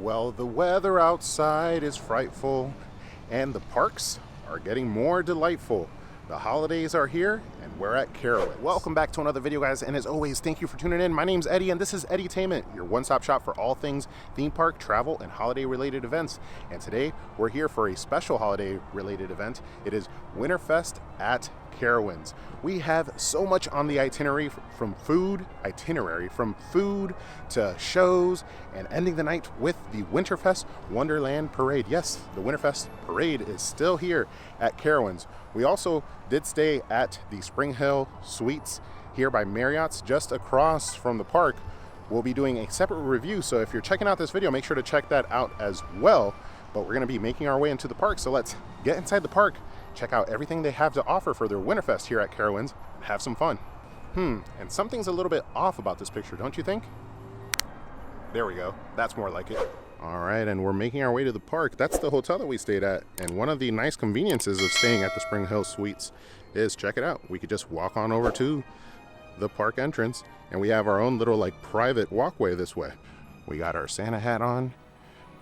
Well, the weather outside is frightful and the parks are getting more delightful. The holidays are here and we're at Carowinds. Welcome back to another video, guys, and as always, thank you for tuning in. My name's Eddie and this is Edutainment, your one-stop shop for all things theme park, travel, and holiday-related events. And today, we're here for a special holiday-related event. It is WinterFest at Carowinds. We have so much on the itinerary from food to shows, and ending the night with the WinterFest Wonderland Parade. Yes, the WinterFest Parade is still here at Carowinds. We also did stay at the Spring Hill Suites here by Marriott's just across from the park. We'll be doing a separate review, so if you're checking out this video, make sure to check that out as well. But we're going to be making our way into the park, so let's get inside the park, check out everything they have to offer for their WinterFest here at Carowinds, and have some fun. And something's a little bit off about this picture, don't you think? There we go. That's more like it. All right, and we're making our way to the park. That's the hotel that we stayed at, and one of the nice conveniences of staying at the Spring Hill Suites is, check it out, we could just walk on over to the park entrance, and we have our own little like private walkway this way. We got our Santa hat on.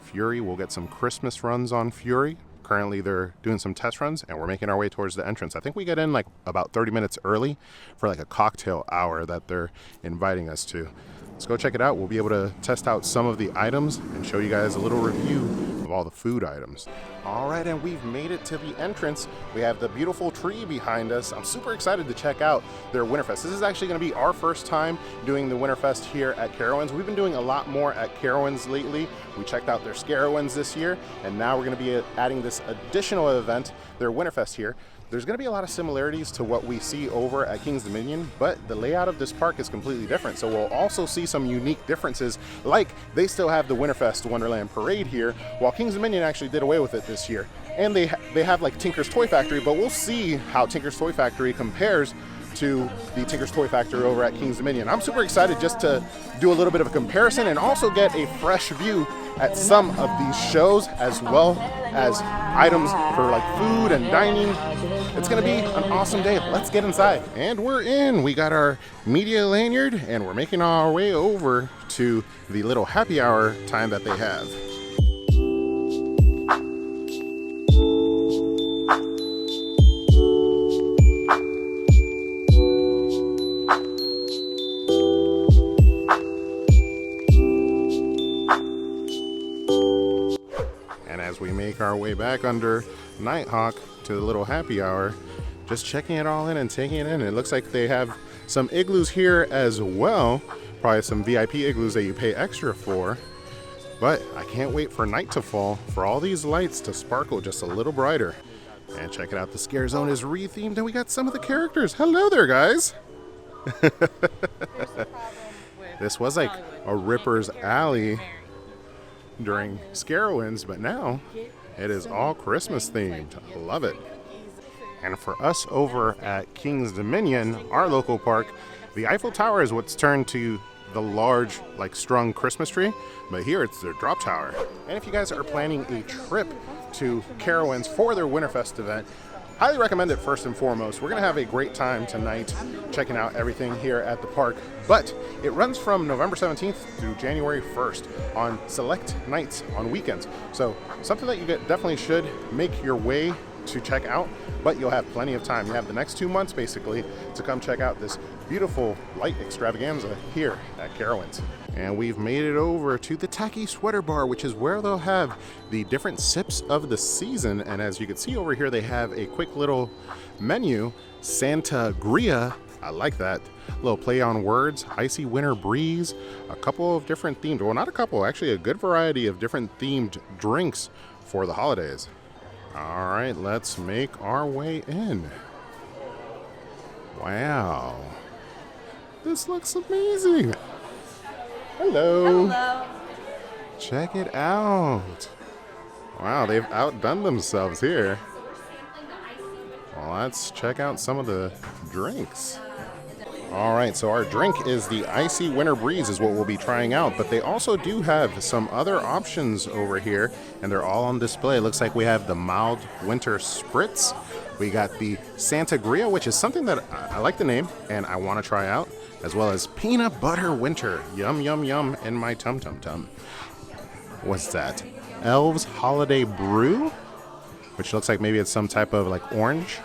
Fury, we'll get some Christmas runs on Fury. Currently they're doing some test runs and we're making our way towards the entrance. I think we get in like about 30 minutes early for like a cocktail hour that they're inviting us to. Let's go check it out. We'll be able to test out some of the items and show you guys a little review of all the food items. All right, and we've made it to the entrance. We have the beautiful tree behind us. I'm super excited to check out their WinterFest. This is actually going to be our first time doing the WinterFest here at Carowinds. We've been doing a lot more at Carowinds lately. We checked out their Scarowinds this year, and now we're going to be adding this additional event, their WinterFest here. There's going to be a lot of similarities to what we see over at King's Dominion, but the layout of this park is completely different. So we'll also see some unique differences, like they still have the WinterFest Wonderland Parade here, while King's Dominion actually did away with it this year. And they have like Tinker's Toy Factory, but we'll see how Tinker's Toy Factory compares to the Tinker's Toy Factory over at King's Dominion. I'm super excited just to do a little bit of a comparison and also get a fresh view at some of these shows, as well as items for like food and dining. It's gonna be an awesome day. Let's get inside. And we're in. We got our media lanyard and we're making our way over to the little happy hour time that they have. As we make our way back under Nighthawk to the little happy hour, just checking it all in and taking it in. It looks like they have some igloos here as well, probably some VIP igloos that you pay extra for. But I can't wait for night to fall, for all these lights to sparkle just a little brighter. And check it out, the scare zone is rethemed and we got some of the characters. Hello there, guys. This was like a Ripper's Alley during Scarowinds, but now it is all Christmas themed. I love it. And for us over at King's Dominion, our local park, the Eiffel Tower is what's turned to the large like strung Christmas tree, but here it's their drop tower. And if you guys are planning a trip to Carowinds for their WinterFest event, highly recommend it. First and foremost, we're gonna have a great time tonight checking out everything here at the park, but it runs from November 17th through January 1st on select nights on weekends. So something that you definitely should make your way to check out, but you'll have plenty of time. You have the next 2 months basically to come check out this beautiful light extravaganza here at Carowinds. And we've made it over to the Tacky Sweater Bar, which is where they'll have the different sips of the season. And as you can see over here, they have a quick little menu, Santa Gria. I like that. A little play on words, icy winter breeze, a couple of different themed, well, not a couple, actually a good variety of different themed drinks for the holidays. All right, let's make our way in. Wow. This looks amazing. Hello. Hello. Check it out. Wow, they've outdone themselves here. Well, let's check out some of the drinks. All right, so our drink is the Icy Winter Breeze is what we'll be trying out, but they also do have some other options over here, and they're all on display. It looks like we have the Mild Winter Spritz. We got the Santa Gria, which is something that I like the name and I want to try out, as well as Peanut Butter Winter. Yum, yum, yum in my tum-tum-tum. what's that? Elves Holiday Brew, which looks like maybe it's some type of like orange,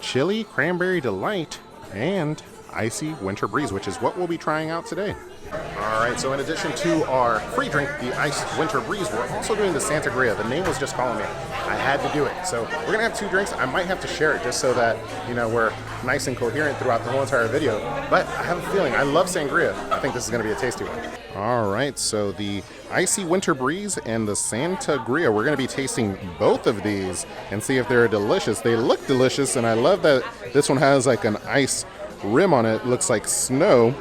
chili, cranberry delight, and icy winter breeze, which is what we'll be trying out today. All right, so in addition to our free drink, the iced winter breeze, we're also doing the Santa Gria. The name was just calling me. I had to do it. So we're gonna have 2 drinks. I might have to share it just so that, you know, we're nice and coherent throughout the whole entire video. But I have a feeling, I love sangria. I think this is gonna be a tasty one. All right, so the icy winter breeze and the Santa Gria, we're gonna be tasting both of these and see if they're delicious. They look delicious, and I love that this one has like an ice rim on it. Looks like snow.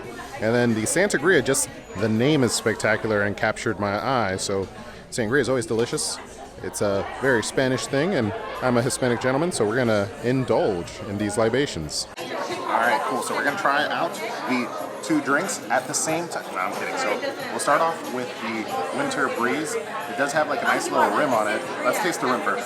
And then the Santa Gria, just the name is spectacular and captured my eye. So sangria is always delicious. It's a very Spanish thing, and I'm a Hispanic gentleman, so we're gonna indulge in these libations. All right, cool. So we're gonna try out the 2 drinks at the same time. No, I'm kidding. So we'll start off with the winter breeze. It does have like a nice little rim on it. Let's taste the rim first.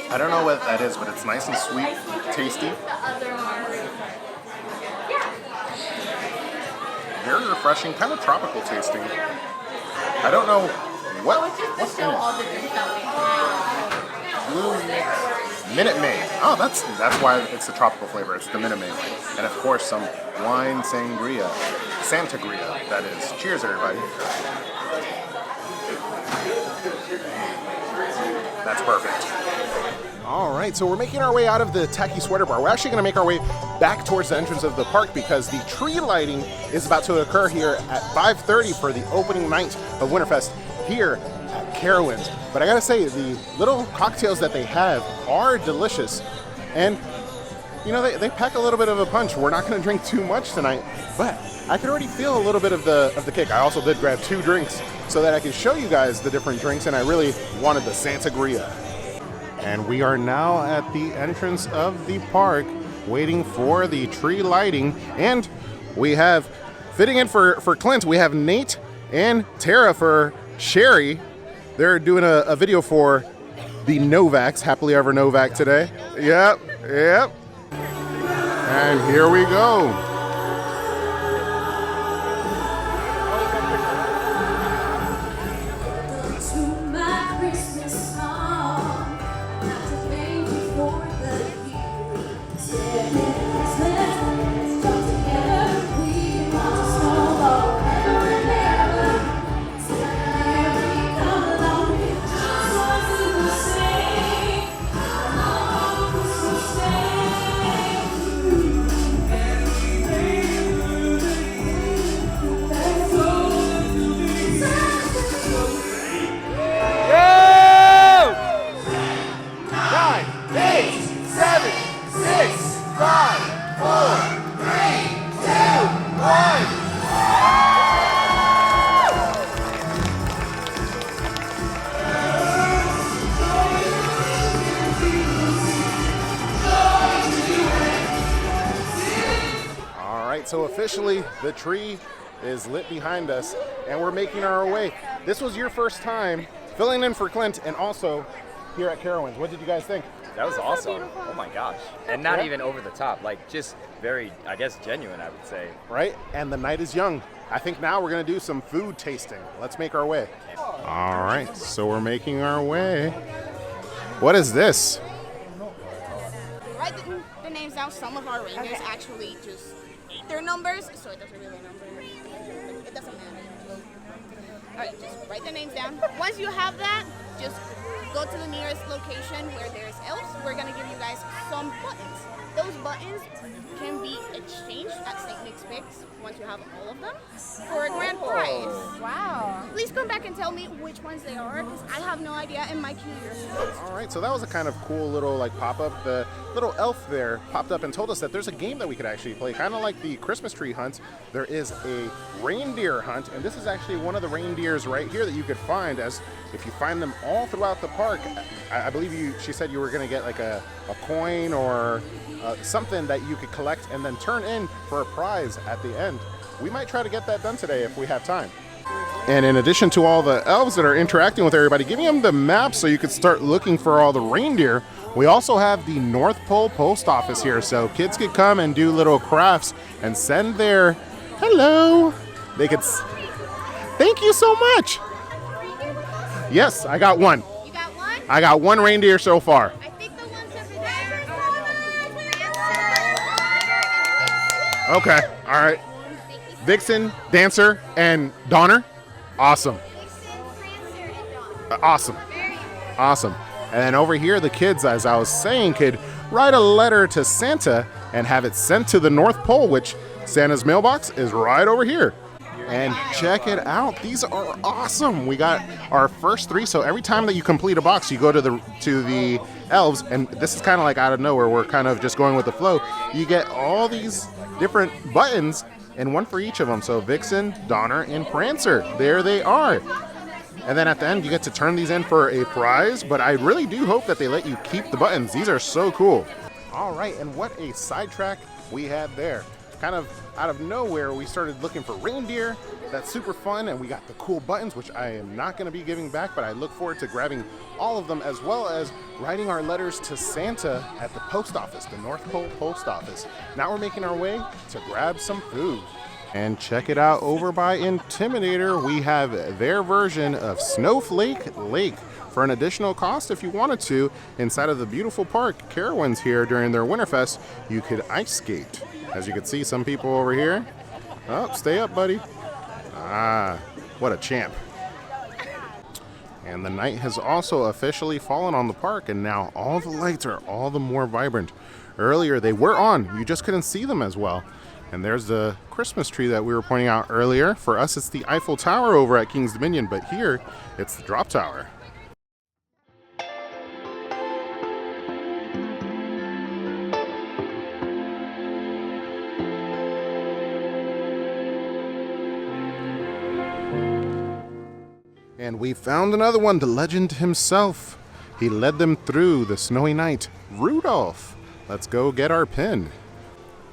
I don't know what that is, but it's nice and sweet, tasty. Very refreshing, kind of tropical tasting. I don't know what's in it. Blue Minute Maid. Oh, that's why it's the tropical flavor. It's the Minute Maid. And of course, some wine sangria, Santa Gria, that is. Cheers, everybody. That's perfect. All right, so we're making our way out of the Tacky Sweater Bar. We're actually going to make our way back towards the entrance of the park because the tree lighting is about to occur here at 5:30 for the opening night of WinterFest here at Carowinds. But I gotta say, the little cocktails that they have are delicious, and you know, they pack a little bit of a punch. We're not going to drink too much tonight, but I could already feel a little bit of the kick. I also did grab 2 drinks so that I can show you guys the different drinks, and I really wanted the Santa Gria. And we are now at the entrance of the park waiting for the tree lighting. And we have, fitting in for Clint, we have Nate and Tara for Sherry. They're doing a video for the Novaks, Happily Ever Novak today. Yep. And here we go. So officially, the tree is lit behind us, and we're making our way. This was your first time filling in for Clint, and also here at Carowinds. What did you guys think? That was awesome. Oh my gosh. And not even over the top, like just very, I guess, genuine, I would say. Right? And the night is young. I think now we're going to do some food tasting. Let's make our way. All right, so we're making our way. What is this? Write the names down. Some of our reindeers actually just ate their numbers, so it doesn't really matter. It doesn't matter. All right, just write the names down. Once you have that, just go to the nearest location where there's elves. We're going to give you guys some buttons. Those buttons can be exchanged at St. Nick's Picks once you have all of them for a grand prize. Wow. Please come back and tell me which ones they are, because I have no idea in my queue here. All right, so that was a kind of cool little pop-up. The little elf there popped up and told us that there's a game that we could actually play, kind of like the Christmas tree hunt. There is a reindeer hunt, and this is actually one of the reindeers right here that you could find. As if you find them all throughout the park, I believe she said you were going to get like a coin or something that you could collect and then turn in for a prize at the end. We might try to get that done today if we have time. And in addition to all the elves that are interacting with everybody, giving them the map so you could start looking for all the reindeer, we also have the North Pole Post Office here, so kids could come and do little crafts and send their Hello. They could. Thank you so much. Yes, I got one. You got one? I got one reindeer so far. I think the ones over there. Okay. All right. Vixen, Dancer, and Donner. Awesome. Awesome. Awesome. And then over here, the kids, as I was saying, could write a letter to Santa and have it sent to the North Pole, which Santa's mailbox is right over here. And check it out. These are awesome. We got our first 3. So every time that you complete a box, you go to the Elves, and this is kind of like out of nowhere. We're kind of just going with the flow. You get all these different buttons, and one for each of them. So Vixen, Donner, and Prancer. There they are. And then at the end, you get to turn these in for a prize, but I really do hope that they let you keep the buttons. These are so cool. All right, and what a sidetrack we had there. Kind of out of nowhere, we started looking for reindeer. That's super fun, and we got the cool buttons, which I am not going to be giving back, but I look forward to grabbing all of them, as well as writing our letters to Santa at the post office, the North Pole Post Office. Now we're making our way to grab some food. And check it out over by Intimidator. We have their version of Snowflake Lake for an additional cost if you wanted to. Inside of the beautiful park, Carowinds here during their WinterFest, you could ice skate. As you can see, some people over here. Oh, stay up, buddy. Ah, what a champ. And the night has also officially fallen on the park, and now all the lights are all the more vibrant. Earlier they were on, you just couldn't see them as well. And there's the Christmas tree that we were pointing out earlier. For us, it's the Eiffel Tower over at King's Dominion, but here, it's the Drop Tower. And we found another one, the legend himself. He led them through the snowy night, Rudolph. Let's go get our pin.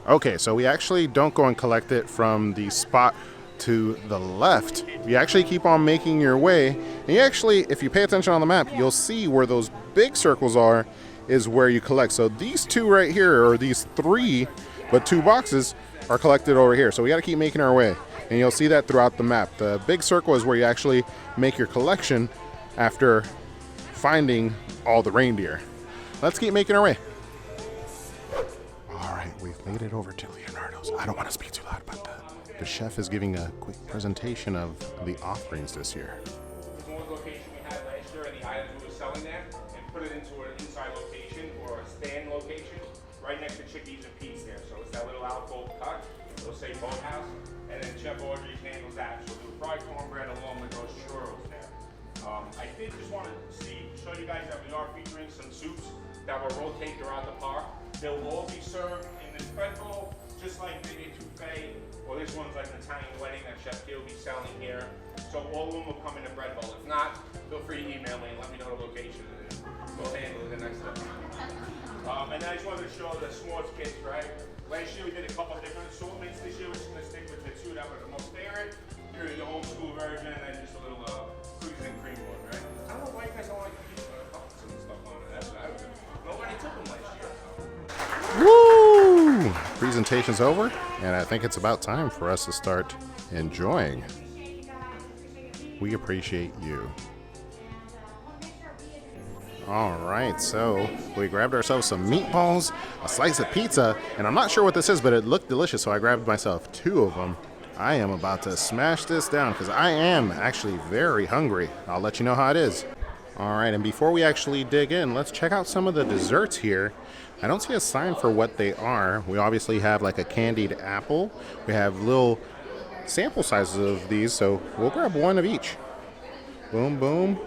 Okay, so we actually don't go and collect it from the spot to the left. You actually keep on making your way. And you actually, if you pay attention on the map, you'll see where those big circles are is where you collect. So these 2 right here, or these 3, but 2 boxes are collected over here. So we got to keep making our way. And you'll see that throughout the map. The big circle is where you actually make your collection after finding all the reindeer. Let's keep making our way. All right, we've made it over to Leonardos. I don't want to speak too loud, but the chef is giving a quick presentation of the offerings this year. There's one location we had last year, and the items we were selling there, and put it into an inside location or a stand location right next to Chickies and Pete's there. So it's that little alcove cut. It'll say boathouse, and then Chef Audrey handles that. She'll do fried cornbread along with those churros there. I did just want to show you guys that we are featuring some soups that will rotate throughout the park. They'll all be served in this bread bowl, just like the etouffee, or this one's like an Italian wedding that Chef K will be selling here. So all of them will come in a bread bowl. If not, feel free to email me and let me know the location, and we'll handle it the next time. And I just wanted to show the s'mores kits, right? Last year we did a couple different assortments. This year we're just going to stick with the 2 that were the most favorite. Here's the old school version, and then just a little cookies and cream one, right? I don't know why you guys don't like cookies and stuff on it. That's what I would do. Nobody took them last year. Woo! Presentation's over, and I think it's about time for us to start enjoying. We appreciate you. All right, so we grabbed ourselves some meatballs, a slice of pizza, and I'm not sure what this is, but it looked delicious, so I grabbed myself 2 of them. I am about to smash this down because I am actually very hungry. I'll let you know how it is. All right, and before we actually dig in, let's check out some of the desserts here. I don't see a sign for what they are. We obviously have like a candied apple. We have little sample sizes of these, so we'll grab 1 of each. Boom, boom,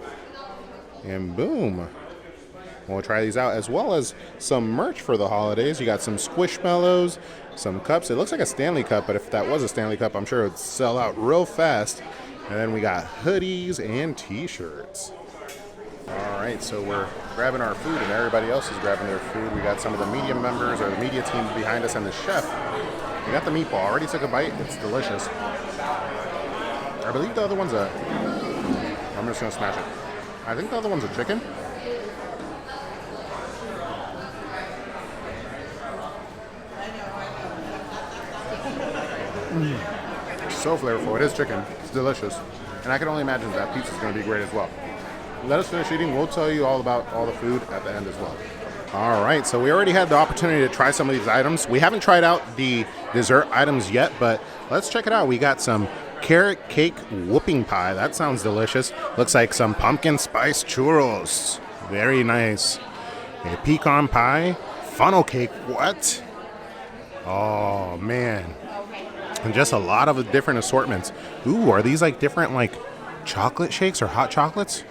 and boom. We'll try these out, as well as some merch for the holidays. You got some Squishmallows, some cups. It looks like a Stanley Cup, but if that was a Stanley Cup, I'm sure it would sell out real fast. And then we got hoodies and t-shirts. All right, so we're grabbing our food, and everybody else is grabbing their food. We got some of the media members, or the media team behind us, and the chef. We got the meatball. Already took a bite. It's delicious. I believe the other one's I'm just going to smash it. I think the other one's a chicken. so flavorful. It is chicken. It's delicious. And I can only imagine that pizza is going to be great as well. Let us finish eating. We'll tell you all about all the food at the end as well. All right, so we already had the opportunity to try some of these items. We haven't tried out the dessert items yet, but let's check it out. We got some carrot cake whooping pie. That sounds delicious. Looks like some pumpkin spice churros. Very nice. A pecan pie. Funnel cake. What? Oh, man. And just a lot of different assortments. Ooh, are these like different like chocolate shakes or hot chocolates?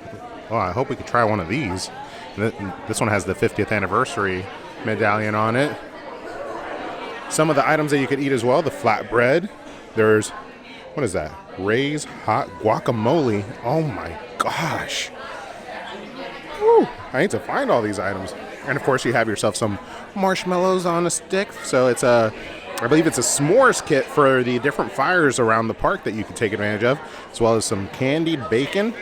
Oh, I hope we could try one of these. This one has the 50th anniversary medallion on it. Some of the items that you could eat as well, the flatbread. There's, what is that? Ray's hot guacamole. Oh my gosh. Woo, I need to find all these items. And of course you have yourself some marshmallows on a stick. So it's I believe it's a s'mores kit for the different fires around the park that you can take advantage of, as well as some candied bacon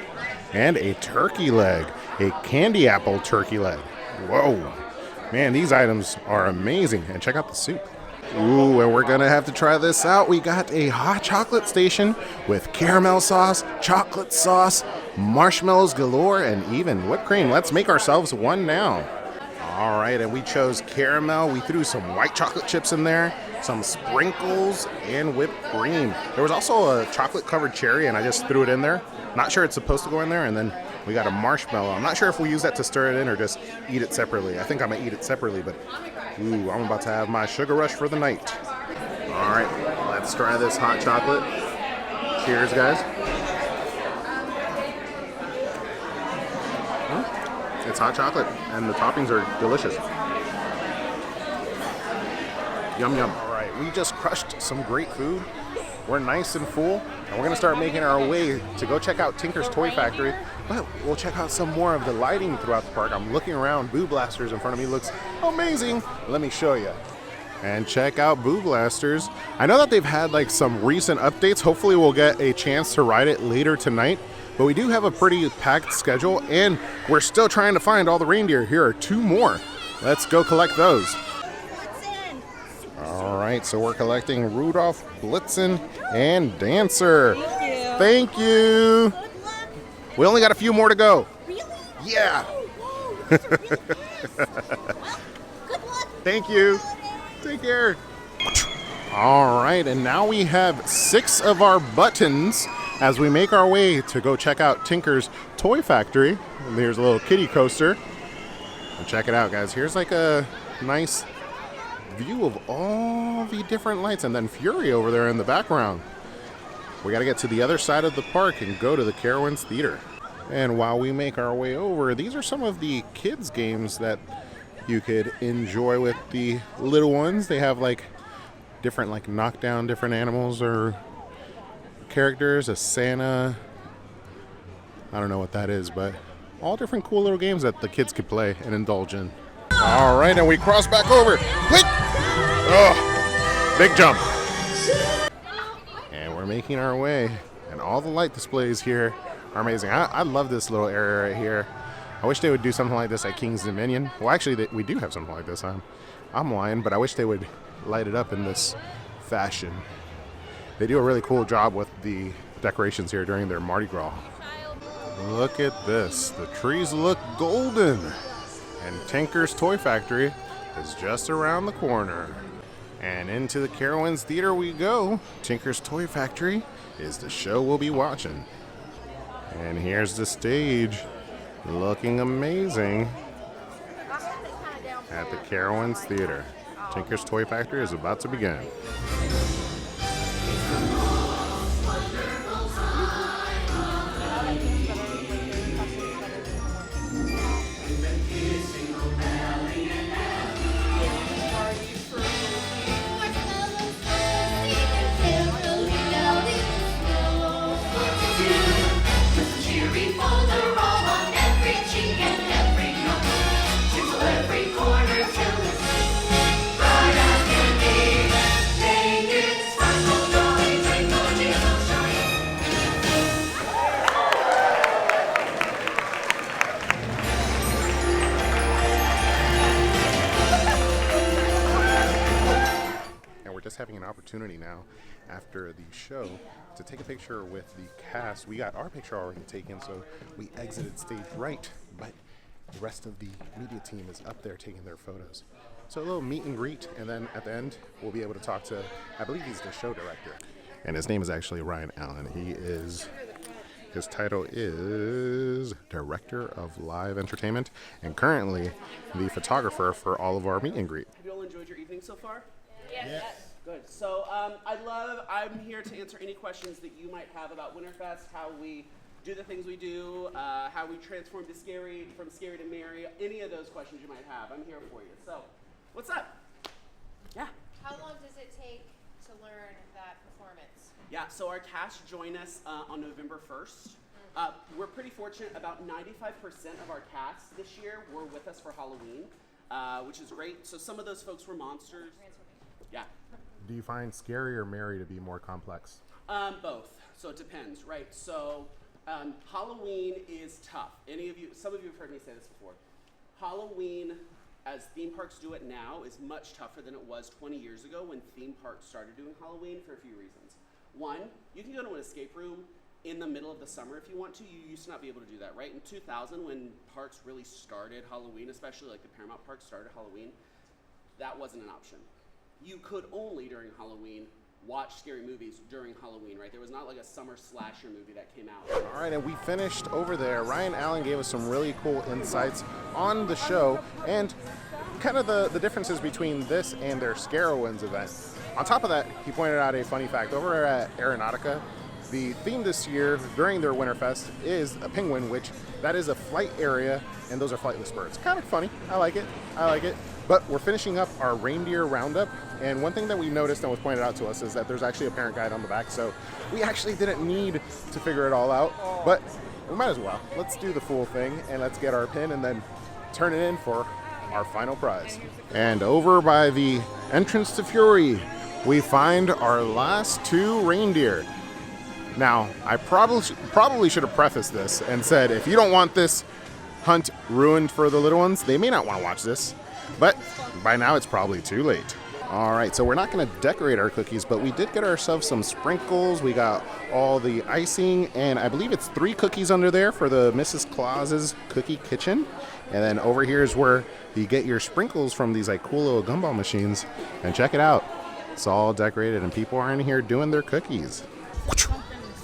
and a turkey leg, a candy apple turkey leg. Whoa, man, these items are amazing. And check out the soup. Ooh, and we're gonna have to try this out. We got a hot chocolate station with caramel sauce, chocolate sauce, marshmallows galore, and even whipped cream. Let's make ourselves one now. All right, and we chose caramel. We threw some white chocolate chips in there, some sprinkles, and whipped cream. There was also a chocolate-covered cherry, and I just threw it in there. Not sure it's supposed to go in there, and then we got a marshmallow. I'm not sure if we use that to stir it in or just eat it separately. I think I'm gonna eat it separately, but ooh, I'm about to have my sugar rush for the night. All right, let's try this hot chocolate. Cheers, guys. It's hot chocolate, and the toppings are delicious. Yum, yum. All right, we just crushed some great food. We're nice and full, and we're gonna start making our way to go check out Tinker's Toy Factory, but we'll check out some more of the lighting throughout the park. I'm looking around. Boo Blasters in front of me looks amazing. Let me show you. And check out Boo Blasters. I know that they've had like some recent updates. Hopefully we'll get a chance to ride it later tonight. But we do have a pretty packed schedule, and we're still trying to find all the reindeer. Here are 2 more. Let's go collect those. All right, so we're collecting Rudolph, Blitzen, and Dancer. Thank you. We only got a few more to go. Really? Yeah. Whoa, those are really nice. Well, good luck. Thank you. Take care. All right, and now we have 6 of our buttons as we make our way to go check out Tinker's Toy Factory. And there's a little kiddie coaster. And check it out, guys. Here's like a nice view of all the different lights, and then Fury over there in the background. We got to get to the other side of the park and go to the Carowinds Theater. And while we make our way over, these are some of the kids' games that you could enjoy with the little ones. They have like different like knockdown different animals or characters, a Santa. I don't know what that is, but all different cool little games that the kids could play and indulge in. All right, and we cross back over. Wait! Oh, big jump. And we're making our way, and all the light displays here are amazing. I love this little area right here. I wish they would do something like this at King's Dominion. Well, actually, we do have something like this. I'm lying, but I wish they would light it up in this fashion. They do a really cool job with the decorations here during their Mardi Gras. Look at this. The trees look golden. And Tinker's Toy Factory is just around the corner. And into the Carowinds Theater we go. Tinker's Toy Factory is the show we'll be watching. And here's the stage, looking amazing at the Carowinds Theater. Tinker's Toy Factory is about to begin. Having an opportunity now after the show to take a picture with the cast. We got our picture already taken, so we exited stage right, but the rest of the media team is up there taking their photos. So a little meet and greet, and then at the end, we'll be able to talk to, I believe he's the show director. And his name is actually Ryan Allen. His title is Director of Live Entertainment, and currently the photographer for all of our meet and greet. Have you all enjoyed your evening so far? Yes. Good. So I'm here to answer any questions that you might have about WinterFest, how we do the things we do, how we transform from scary to merry, any of those questions you might have. I'm here for you. So, what's up? Yeah. How long does it take to learn that performance? Yeah, so our cast join us on November 1st. We're pretty fortunate. About 95% of our cast this year were with us for Halloween, which is great. So some of those folks were monsters. Yeah. Do you find scary or merry to be more complex? Both. So it depends, right? So Halloween is tough. Some of you have heard me say this before. Halloween, as theme parks do it now, is much tougher than it was 20 years ago when theme parks started doing Halloween for a few reasons. One, you can go to an escape room in the middle of the summer if you want to. You used to not be able to do that, right? In 2000, when parks really started Halloween, especially like the Paramount Park started Halloween, that wasn't an option. You could only, during Halloween, watch scary movies during Halloween, right? There was not like a summer slasher movie that came out. All right, and we finished over there. Ryan Allen gave us some really cool insights on the show and kind of the differences between this and their Carowinds event. On top of that, he pointed out a funny fact. Over at Aeronautica, the theme this year during their WinterFest is a penguin, which that is a flight area, and those are flightless birds. Kind of funny. I like it. But we're finishing up our reindeer roundup, and one thing that we noticed and was pointed out to us is that there's actually a parent guide on the back, so we actually didn't need to figure it all out, but we might as well. Let's do the full thing, and let's get our pin and then turn it in for our final prize. And over by the entrance to Fury, we find our last two reindeer. Now, I probably should have prefaced this and said, if you don't want this hunt ruined for the little ones, they may not want to watch this. But by now it's probably too late. All right, so we're not going to decorate our cookies, but we did get ourselves some sprinkles. We got all the icing, and I believe it's 3 cookies under there for the Mrs. Claus's Cookie Kitchen. And then over here is where you get your sprinkles from these like cool little gumball machines. And check it out. It's all decorated, and people are in here doing their cookies.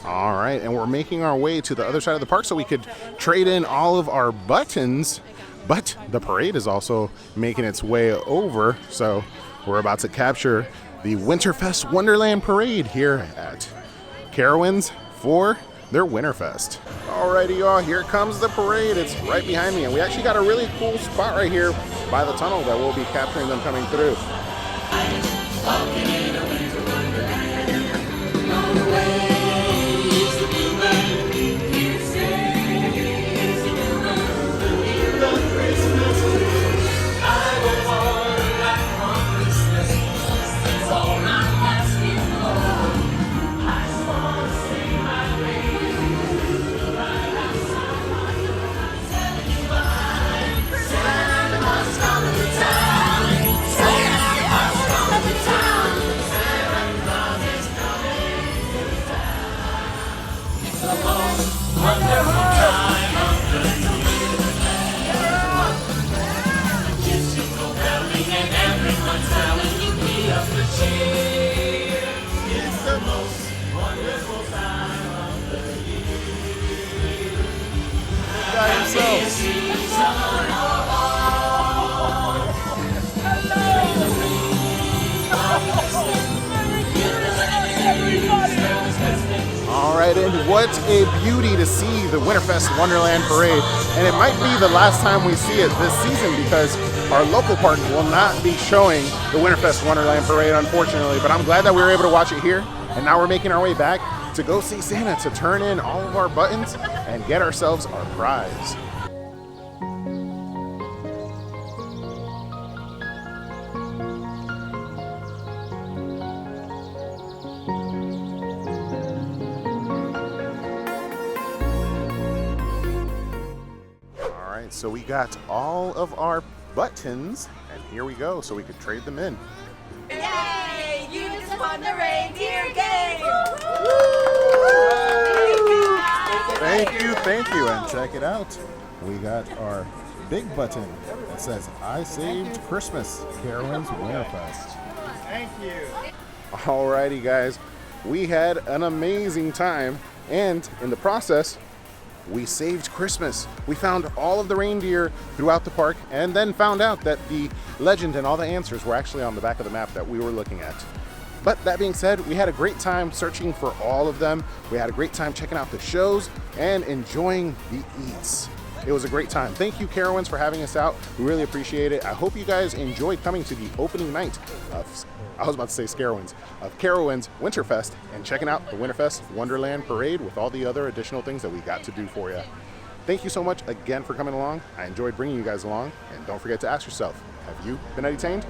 All right, and we're making our way to the other side of the park so we could trade in all of our buttons. But the parade is also making its way over, so we're about to capture the WinterFest Wonderland Parade here at Carowinds for their WinterFest. Alrighty, y'all, here comes the parade. It's right behind me, and we actually got a really cool spot right here by the tunnel that we'll be capturing them coming through. And what a beauty to see the WinterFest Wonderland Parade. And it might be the last time we see it this season because our local park will not be showing the WinterFest Wonderland Parade, unfortunately. But I'm glad that we were able to watch it here. And now we're making our way back to go see Santa to turn in all of our buttons and get ourselves our prize. So we got all of our buttons, and here we go, so we could trade them in. Yay! You just on the reindeer game. Thank you, and check it out. We got our big button that says, I saved Christmas, Carowinds WinterFest. Thank you. Alrighty, guys, we had an amazing time, and in the process, we saved Christmas. We found all of the reindeer throughout the park, and then found out that the legend and all the answers were actually on the back of the map that we were looking at. But that being said, we had a great time searching for all of them. We had a great time checking out the shows and enjoying the eats. It was a great time. Thank you, Carowinds, for having us out. We really appreciate it. I hope you guys enjoyed coming to the opening night of, I was about to say Scarowinds, of Carowinds WinterFest and checking out the WinterFest Wonderland Parade with all the other additional things that we got to do for you. Thank you so much again for coming along. I enjoyed bringing you guys along. And don't forget to ask yourself, have you been entertained?